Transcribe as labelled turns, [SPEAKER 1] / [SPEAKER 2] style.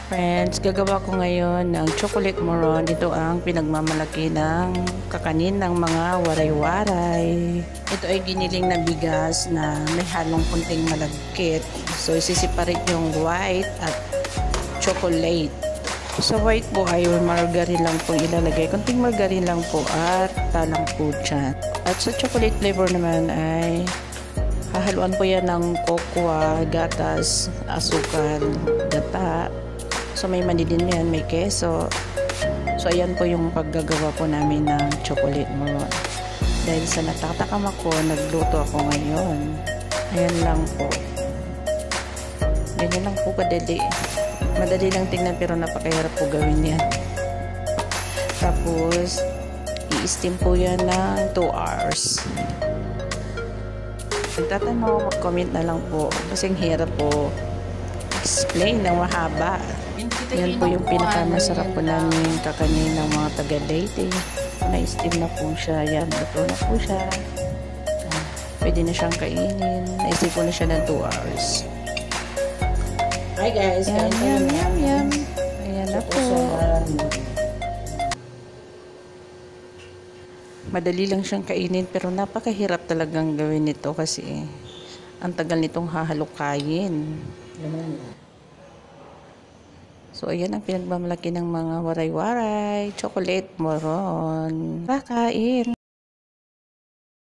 [SPEAKER 1] Friends, gagawa ko ngayon ng chocolate moron. Ito ang pinagmamalaki ng kakanin ng mga waray-waray. Ito ay giniling na bigas na may halong kunting malagkit. So, isiseparate yung white at chocolate. Sa white po ay margarine lang po ilalagay. Kunting margarine lang po at talang po dyan. At sa chocolate flavor naman ay hahaluan po yan ng cocoa, gatas, asukal, gata. So, may mani din yan, may keso. So, ayan po yung paggagawa po namin ng chocolate moron. Dahil sa natatakam ako, nagluto ako ngayon. Ayan lang po. Ganyan lang po kadali. Madali lang tingnan pero napakahirap po gawin yan. Tapos, i-steam po yan ng 2 hours. Kung tatanong, mag-comment na lang po. Kasi ang hirap po explain ng mahaba. Yan po yung pinakamasarap po namin kakanin ng mga taga-Leyte. Na-steam na po siya. Yan, luto na po siya. Pwede na siyang kainin. Na-steam po na siya ng 2 hours.
[SPEAKER 2] Hi guys,
[SPEAKER 1] Yum, yum, yum, yum. Ayan na po. Madali lang siyang kainin pero napakahirap talagang gawin nito kasi ang tagal nitong hahalukayin. So, ayan ang pinagmamalaki ng mga waray-waray. Chocolate moron. Kakain.